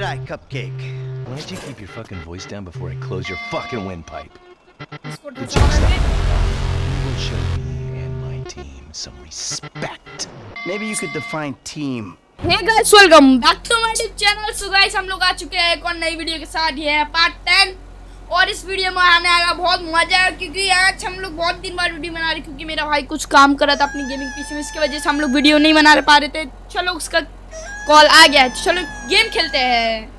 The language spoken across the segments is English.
I, Cupcake? Why don't you keep your fucking voice down before I close your fucking windpipe? इसको The ढसा joke's देंगे। not. You will show me and my team some respect. Maybe you could define team. Hey guys, welcome back to my YouTube channel. So guys, हम लोग आ चुके हैं एक और नई video के साथ। ये है पार्ट 10 और इस वीडियो में आने वाला बहुत मजा है क्योंकि आज हम लोग बहुत दिन बाद वीडियो बना रहे क्योंकि मेरा भाई कुछ काम कर रहा था अपनी गेमिंग पीसी में, इसकी वजह से हम लोग वीडियो नहीं बना पा रहे थे। चलो उसका कॉल आ गया है, चलो गेम खेलते हैं।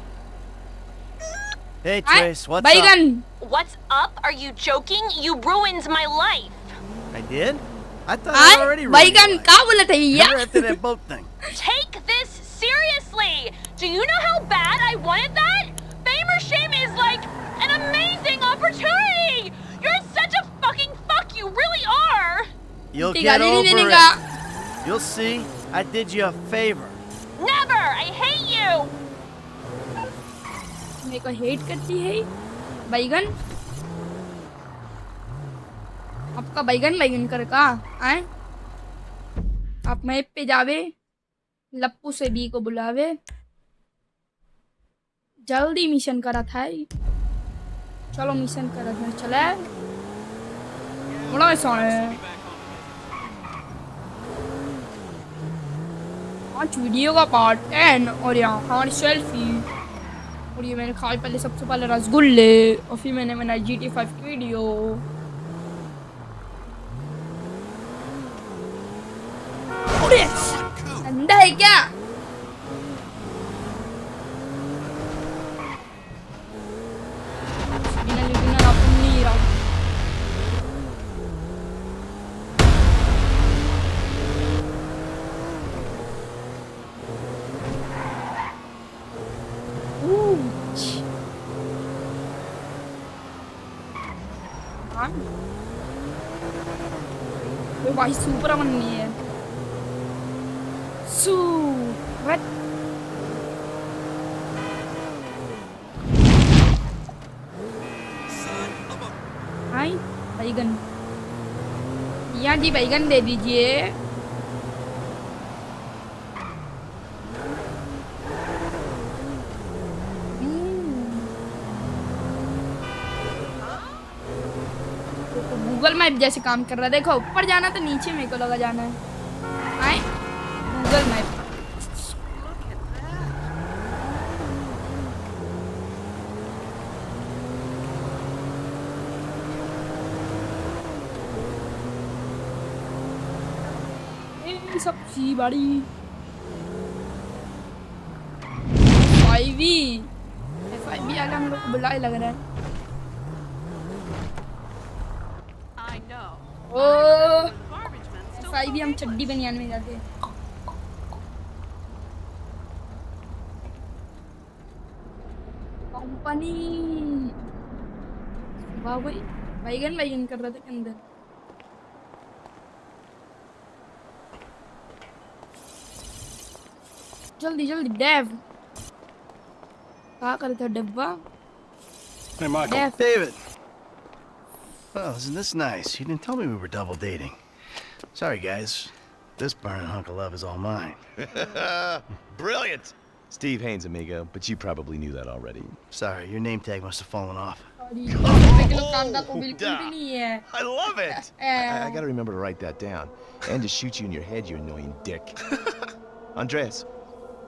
Hey Trace, what's बैगन What's up? Are you joking? You ruined my life. up? I did? I thought I already ruined बैगन your life. क्या बोला था भैया? Remember after that boat thing? Take this seriously. Do you know how bad I wanted that? Fame or shame is like an amazing opportunity. You're such a fucking fuck. You really are. You'll ठीक है, get नहीं over देगा। it. You'll see. I did you a favor. Never. I hate you. मेरे को hate करती है बैगन। आपका बैगन बैगन कर का आए आप मैप पे जावे, लप्पू से बी को बुलावे, जल्दी मिशन करा था। चलो मिशन करा था, चले बड़ा ऐसा है। आज वीडियो का पार्ट 10 और यहाँ हमारी सेल्फी। और ये मैंने खाए पहले सबसे पहले रसगुल्ले और फिर मैंने बनाई GTA 5 की वीडियो। अंडा है क्या? बिना लिटिना अपन नहीं रहा। वो भाई सुपर बननी है। सुपर हाय बैगन, यहाँ जी बैगन दे दीजिए। गूगल मैप जैसे काम कर रहा है। देखो ऊपर जाना तो नीचे मेरे को लगा जाना है। आए गूगल मैप सब्जी बड़ी 5V आगे हम लोग को बुलाए लग रहा है। ओ भी हम चड्डी बनियान में जाते हैं। कंपनी वाह भाई बैगन बैगन कर रहा था के अंदर। जल्दी जल्दी डेव क्या करता है डब्बा? Hey, Michael. Dave David. Well, isn't this nice? You didn't tell me we were double dating. Sorry, guys. This burning hunk of love is all mine. Brilliant! Steve Haynes, amigo, but you probably knew that already. Sorry, your name tag must have fallen off. काम का तो बिल्कुल भी नहीं है। I love it! I gotta remember to write that down. And to shoot you in your head, you annoying dick. Andreas,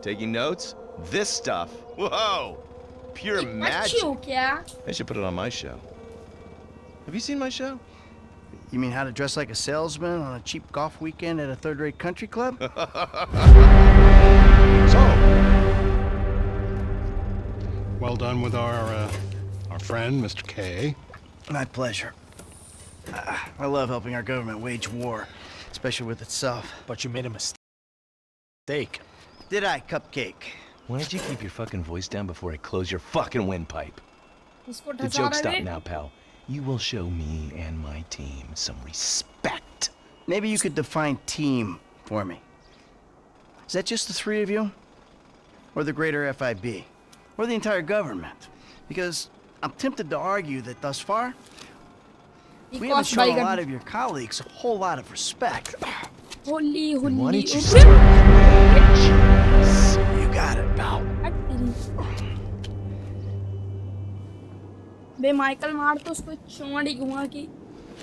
taking notes? This stuff, whoa! Pure magic. अच्छी हो क्या? I should put it on my show. Have you seen my show? You mean how to dress like a salesman on a cheap golf weekend at a third-rate country club? So, Well done with our friend, Mr. K. My pleasure. I love helping our government wage war, especially with itself. But you made a mistake. Did I, Cupcake? why don't you keep your fucking voice down before I close your fucking windpipe? इसको The ढसा joke's रहे stopped now, pal. You will show me and my team some respect. Maybe you could define team for me. Is that just the three of you? Or the greater FIB? Or the entire government? Because I'm tempted to argue that thus far, we haven't Because shown a बैगन lot of your colleagues a whole lot of respect. होली Why होली don't you start? You got it, pal. बे Michael मार तो उसको चोंडी घुमा की.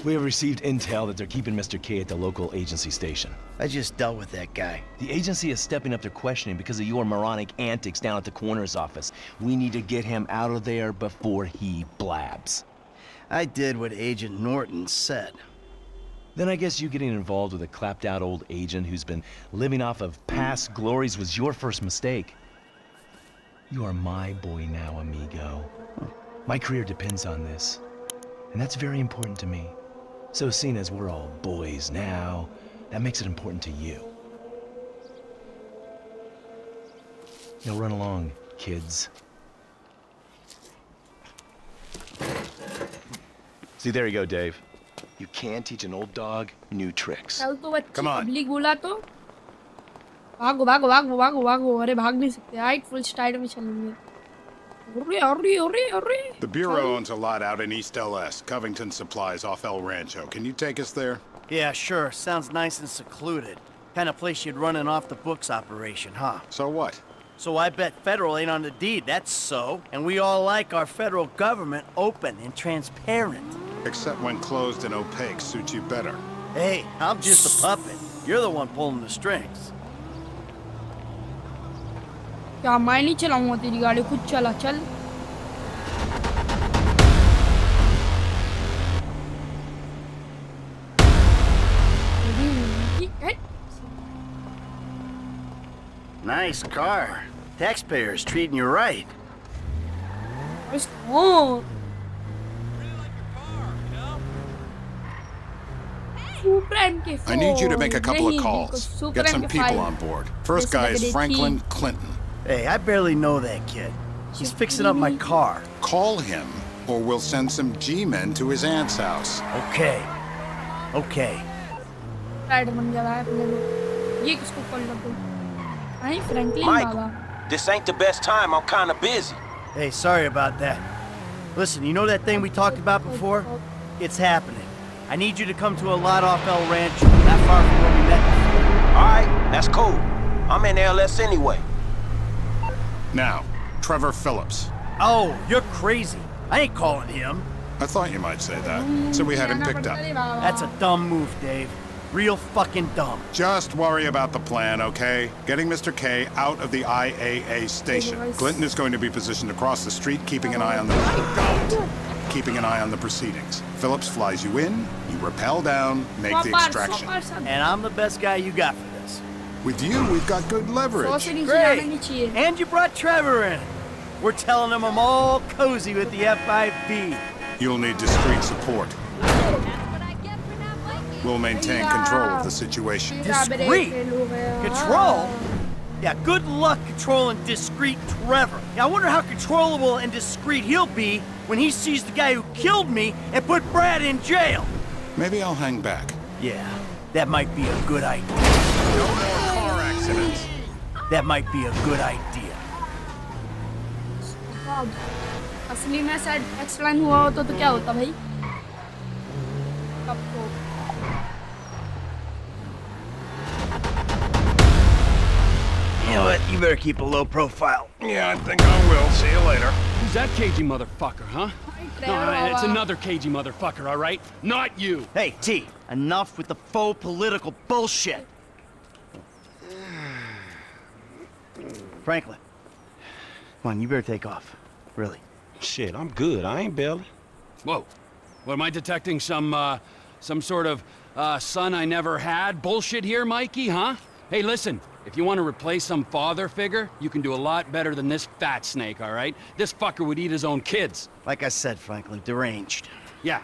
We have received intel that they're keeping Mr. K at the local agency station. I just dealt with that guy. The agency is stepping up their questioning because of your moronic antics down at the coroner's office. We need to get him out of there before he blabs. I did what Agent Norton said. Then I guess you getting involved with a clapped-out old agent who's been living off of past glories was your first mistake. You are my boy now, amigo. My career depends on this, and that's very important to me. So seeing as we're all boys now, that makes it important to you. Now run along, kids. See, there you go, Dave. You can teach an old dog new tricks. चल तो बच्ची Come on. Public बोला तो भागो भागो भागो भागो भागो. अरे भाग नहीं सकते. हाइट फुल स्टाइल में चलेंगे. The Bureau owns a lot out in East LS. Covington Supplies off El Rancho. Can you take us there? Yeah, sure. Sounds nice and secluded. Kind of place you'd run an off-the-books operation, huh? So what? So I bet federal ain't on the deed, that's so. And we all like our federal government open and transparent. Except when closed and opaque suits you better. Hey, I'm just a puppet. You're the one pulling the strings. क्या मैं नहीं चलाऊंगा तेरी गाड़ी. खुद चला चल. Nice car. Taxpayers treating you right. Oh. I need you to make a couple of calls. Get some people on board. First guy is Franklin Clinton. Hey, I barely know that kid. He's fixing up my car. Call him, or we'll send some G-men to his aunt's house. Okay. Okay. Ride बन जा रहा है अपने लोग. ये किसको call कर दो. नहीं Franklin Baba. This ain't the best time. I'm kind of busy. Hey, sorry about that. Listen, you know that thing we talked about before? It's happening. I need you to come to a lot off El Rancho, not far from where we met before. All right, that's cool. I'm in LS anyway. Now, Trevor Phillips. Oh, you're crazy. I ain't calling him. I thought you might say that, so we had him picked up. That's a dumb move, Dave. Real fucking dumb. Just worry about the plan, okay? Getting Mr. K out of the IAA station. Clinton is going to be positioned across the street, keeping an eye on the proceedings. Phillips flies you in, you rappel down, make the extraction. And I'm the best guy you got for this. With you, we've got good leverage. Great. And you brought Trevor in. We're telling him I'm all cozy with the FIB. You'll need discreet support. We'll maintain control of the situation. Discreet? Control? Yeah, good luck controlling discreet Trevor. Yeah, I wonder how controllable and discreet he'll be when he sees the guy who killed me and put Brad in jail. Maybe I'll hang back. Yeah, that might be a good idea. No more car accidents. That might be a good idea. असली में शायद explain हुआ होता तो क्या होता भाई. कब को You know what? You better keep a low profile. Yeah, I think I will. See you later. Who's that cagey motherfucker, huh? No, it's another cagey motherfucker, all right? Not you. Hey, T, enough with the faux political bullshit. Franklin, come on, you better take off. Really. Shit, I'm good. I ain't bailing. Whoa. What, am I detecting some sort of son I never had bullshit here, Mikey, huh? Hey, listen, if you want to replace some father figure, you can do a lot better than this fat snake, all right? This fucker would eat his own kids. Like I said, Franklin, deranged. Yeah,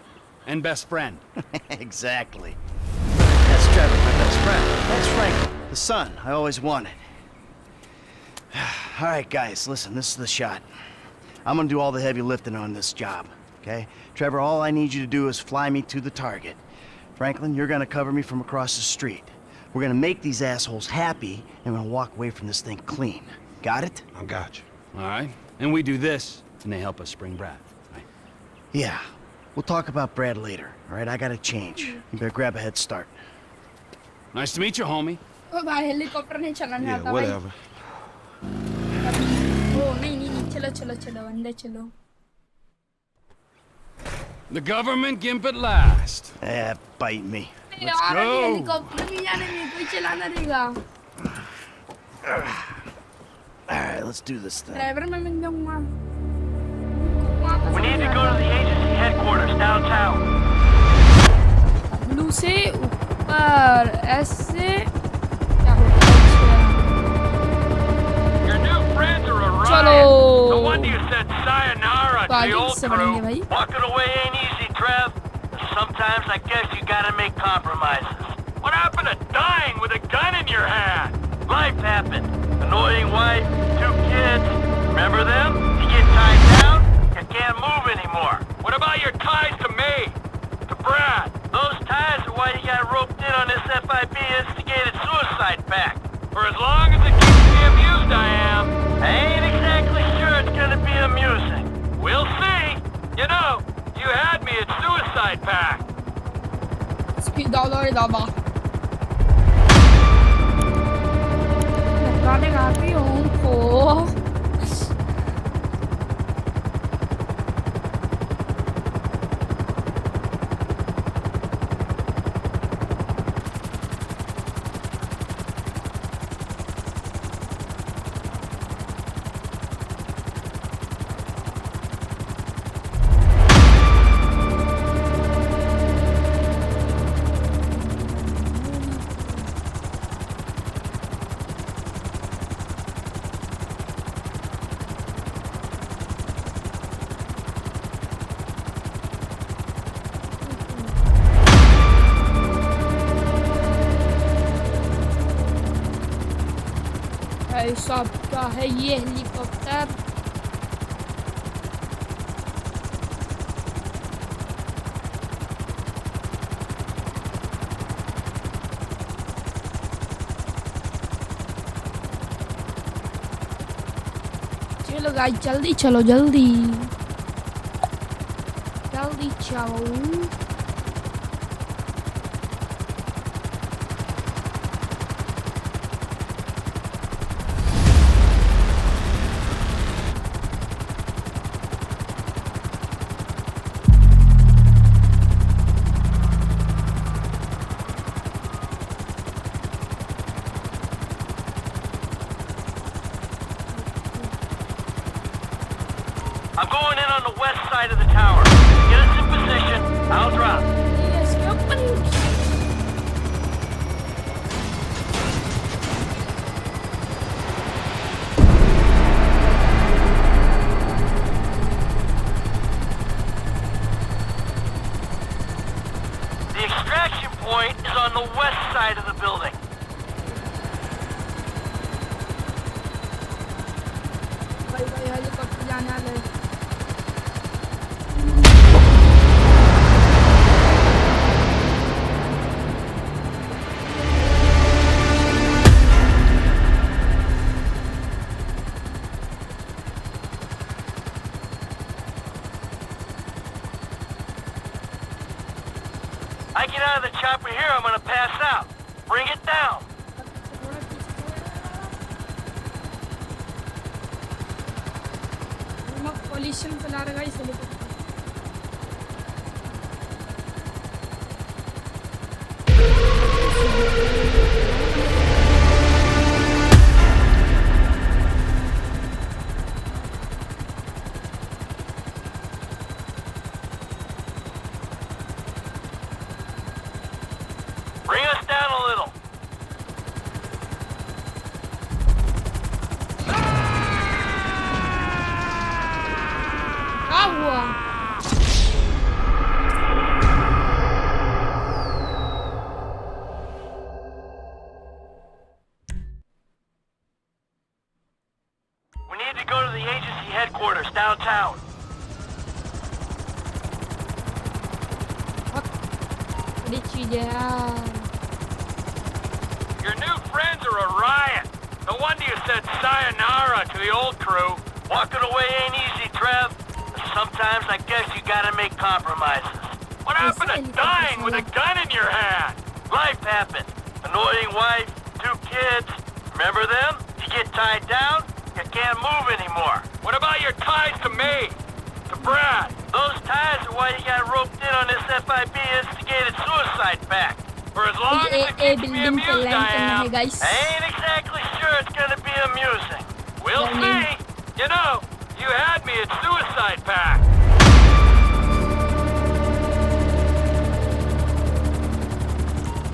and best friend. Exactly. That's Trevor, my best friend. That's Franklin, the son I always wanted. All right, guys, listen, this is the shot. I'm gonna do all the heavy lifting on this job, okay? Trevor, all I need you to do is fly me to the target. Franklin, you're gonna cover me from across the street. We're gonna make these assholes happy, and we're gonna walk away from this thing clean. Got it? I got you. All right? And we do this, and they help us spring Brad, right? Yeah. We'll talk about Brad later, all right? I gotta change. You better grab a head start. Nice to meet you, homie. ओ भाई helicopter नहीं चलाने Yeah, आता भाई. whatever. ओ नहीं चलो चलो चलो अंदर चलो. The government gimp at last. Bite me. Let's go. Helicopter भी जाने में कोई चलाना देगा. Alright, let's do this thing. Driver मैं मिल जाऊंगा. We need to go to the agency headquarters downtown. Blue से ऊपर ऐसे क्या होगा? Your new friends are a riot. चलो. No wonder you said sayonara to the old crew. भाई. Walking away ain't easy, Trev. Sometimes I guess you gotta make compromises. What happened to dying with a gun in your hand? Life happened. Annoying wife, 2 kids. Remember them? You get tied down, you can't move anymore. What about your ties to me? To Brad? Those ties are why you got roped in on this FIB instigated suicide pact. For as long as it keeps me amused, I am. I ain't exactly sure it's gonna be amusing. We'll see. You know, you had me at suicide pact. Speed dollar dava. Guarding avion for. सबका है ये helicopter. चलो guys जल्दी चलो जल्दी जल्दी चलो. I'm going in on the west side of the tower. Get us in position. I'll drop. Yes, The extraction point is on the west side of the building. भाई भाई हेलीकॉप्टर जाना है. I get out of the chopper here, I'm gonna pass out. Bring it down. Pollution फैला रहा है इस helicopter. Bring us down a little. क्या हुआ? We need to go to the agency headquarters downtown. बड़ी चीज है यार. Your new friends are a riot. No wonder you said sayonara to the old crew. Walking away ain't easy, Trev. Sometimes I guess you gotta make compromises. What happened to dying with a gun in your hand? Life happened. Annoying wife, 2 kids. Remember them? You get tied down, you can't move anymore. What about your ties to me? To Brad? Those ties are why you got roped in on this FIB instigated suicide pact. For as long as it keeps me amused, I am. I ain't exactly sure it's gonna be amusing. We'll see. You know, you had me at suicide pact.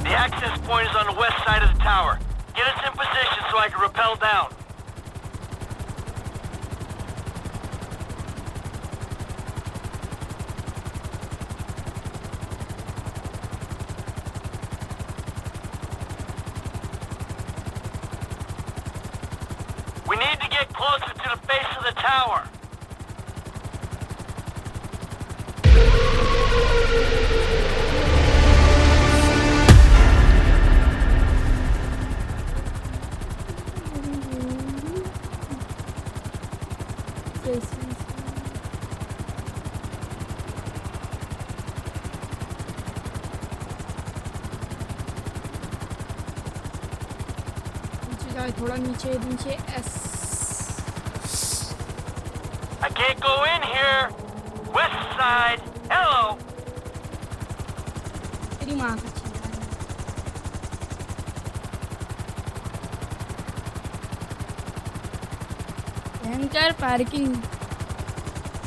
The access point is on the west side of the tower. Get us in position so I can rappel down. We need to get closer to the base of the tower. थोड़ा नीचे नीचे S. I can't go in here. West side. Hello. तेरी माँ का भयंकर parking.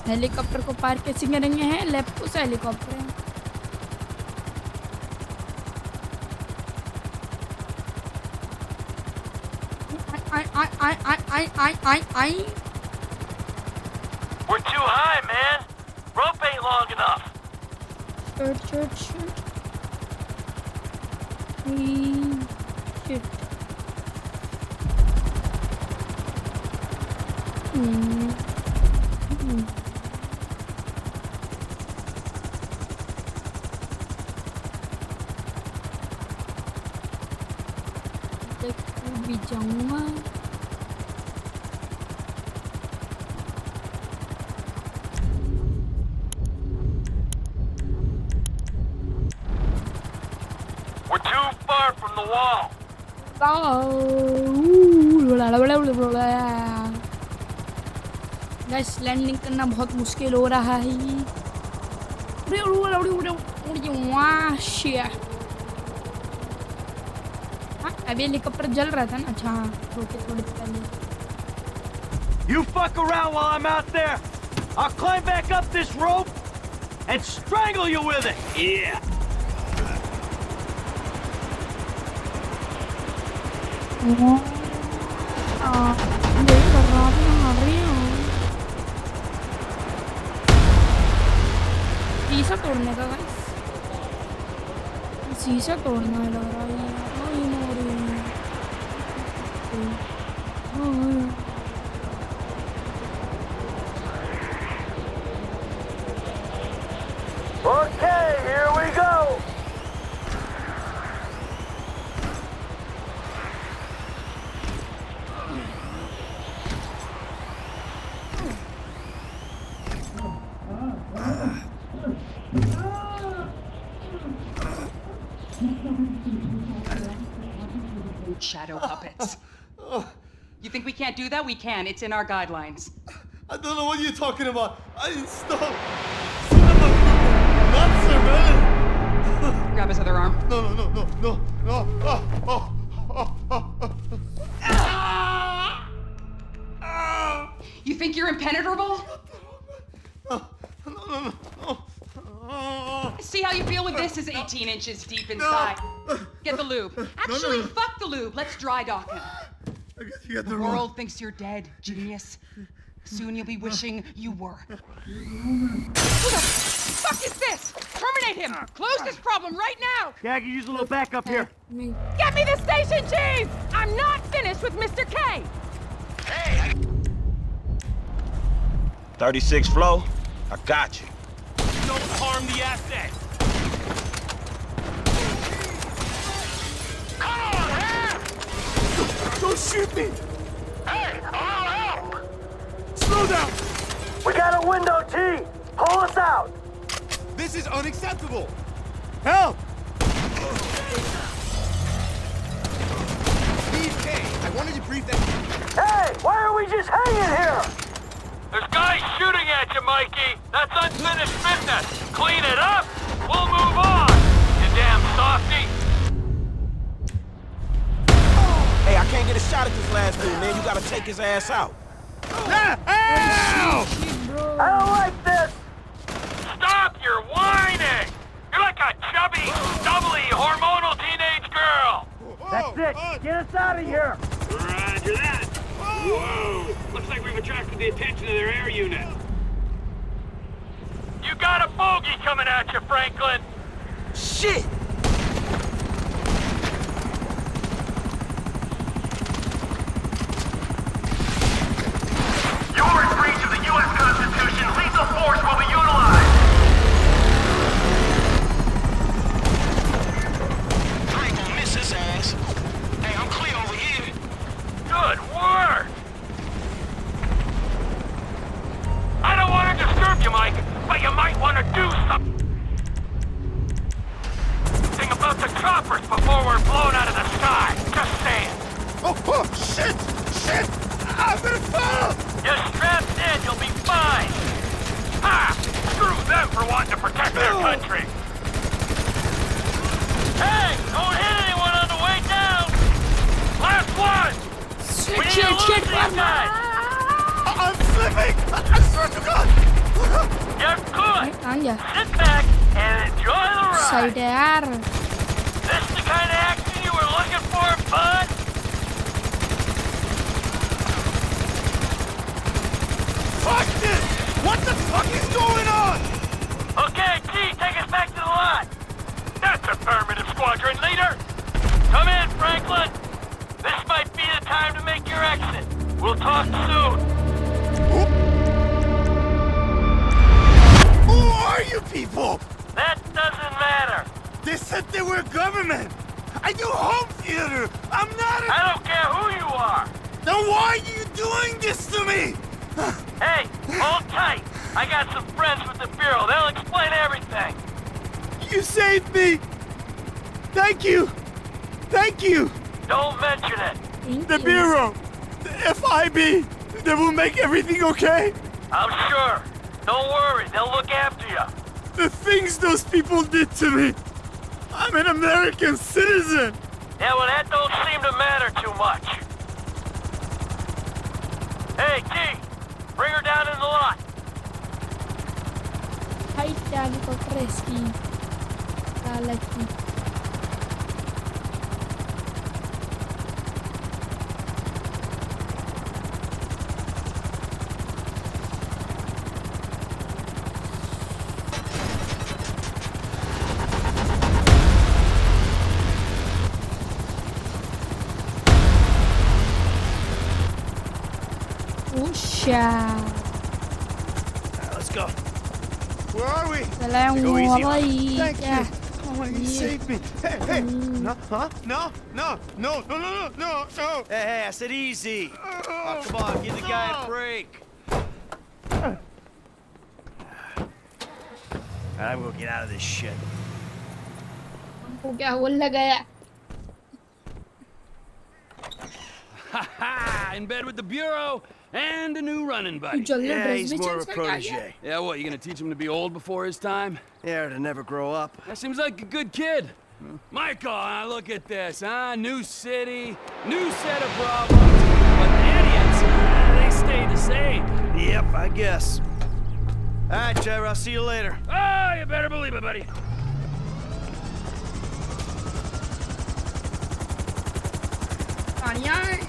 Helicopter को park कैसे करेंगे हैं? लेफ्ट को से हेलीकॉप्टर है. We're too high, man. Rope ain't long enough. Shit. भी जाऊंगा. We're too far from the wall. Guys landing करना बहुत मुश्किल हो रहा है. अभी हेलीकॉप्टर जल रहा था ना. अच्छा रोके थोड़ी पहले. You fuck around while I'm out there. I'll climb back up this rope and strangle you with it. Yeah. शीशा तोड़ने का गाइस. शीशा तोड़ना है लग रहा है. Okay, here we go. Shadow puppets. You think we can't do that? We can. It's in our guidelines. I don't know what you're talking about. Stop. Nuts, man. Grab his other arm. No. You think you're impenetrable? No. See how you feel with this is 18 inches deep inside. Get the lube. Actually, fuck the lube. Let's dry dock him. I guess you got The world thinks you're dead, genius. Soon you'll be wishing you were. Who the fuck is this? Terminate him! Close this problem right now! Yeah, I can use a little backup here. Get me the station chief! I'm not finished with Mr. K! 36 flow? I got you. Don't harm the asset. Come on, man! Don't shoot me! Hey, I'll help! Slow down! We got a window, T! Pull us out! This is unacceptable! Help! BK, I wanted to brief that... Hey, why are we just hanging here? There's guys shooting at you, Mikey! That's unfinished business. Clean it up, we'll move on. You damn softy. Hey, I can't get a shot at this last dude, man. You gotta take his ass out. I don't like this. Stop your whining. You're like a chubby, stubbly, hormonal teenage girl. That's it. Get us out of here. Roger that. Whoa. Looks like we've attracted the attention of their air unit. You got a bogey coming at you, Franklin. Shit! You're in breach of the U.S. Constitution. Lethal force will be utilized. I ain't gonna miss his ass. Hey, I'm clear over here. Good work. I don't want to disturb you, Mike, but you might want to do something about the choppers before we're blown out of the sky. Just saying. Oh, shit! Shit! I'm gonna fall! You're strapped in, you'll be fine. Ha! Screw them for wanting to protect their country. Hey, don't hit anyone on the way down. Last one. We need to lose these guys. I'm slipping! I swear to God! You're good. आंजा Sit back and enjoy the ride. Side है यार This the kind of action you were looking for, bud? Fuck this! What the fuck is going on? Okay, T, take us back to the lot. That's affirmative, squadron leader. Come in, Franklin. This might be the time to make your exit. We'll talk soon. Who are you people? That doesn't matter. They said they were government. I do home theater. I'm not a... I don't care who you are. Then why are you doing this to me? Hey, hold tight. I got some friends with the Bureau. They'll explain everything. You saved me. Thank you. Thank you. Don't mention it. The Bureau. The FIB. They will make everything okay. I'm sure. Don't worry. They'll look after you. The things those people did to me. I'm an American citizen. Yeah, well, that don't seem to matter too much. Hey, T, bring her down in the lot. Height डाली पकड़ इसकी डाला की Let's go. Where are we? सलाम Go easy. वाली Thank क्या you. Oh, you saved me. Hey, hey. No, huh? No, no, no, no, no, no, no. Hey, I said easy. Oh, come on, give the guy a break. I'm gonna get out of this shit. हमको क्या बोलने गया Ha! In bed with the Bureau and a new running buddy. जल्दी Yeah, dress he's भी more change of a करके आ गया protege. Yeah, what, you gonna teach him to be old before his time? Yeah, to never grow up. That seems like a good kid. Michael, look at this, huh? New city, new set of problems. But the idiots, they stay the same. Yep, I guess. All right, Trevor, I'll see you later. Oh, you better believe it, buddy. गाड़ियाँ हैं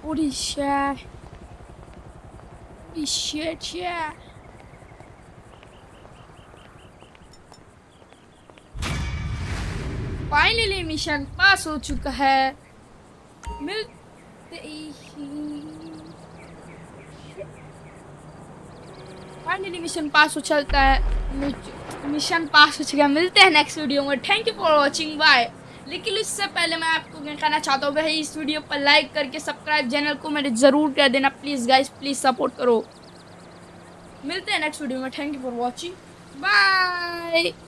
Holy shit. Holy shit, yeah. Finally mission पास हो चुका है मिलते ही finally mission पास हो चलता है mission पास हो चुका है मिलते हैं नेक्स्ट वीडियो में thank you for watching bye लेकिन उससे पहले मैं आपको क्या कहना चाहता हूँ भाई इस वीडियो पर लाइक करके सब्सक्राइब चैनल को मेरे ज़रूर कर देना प्लीज़ गाइस प्लीज़ सपोर्ट करो मिलते हैं नेक्स्ट वीडियो में thank you for watching bye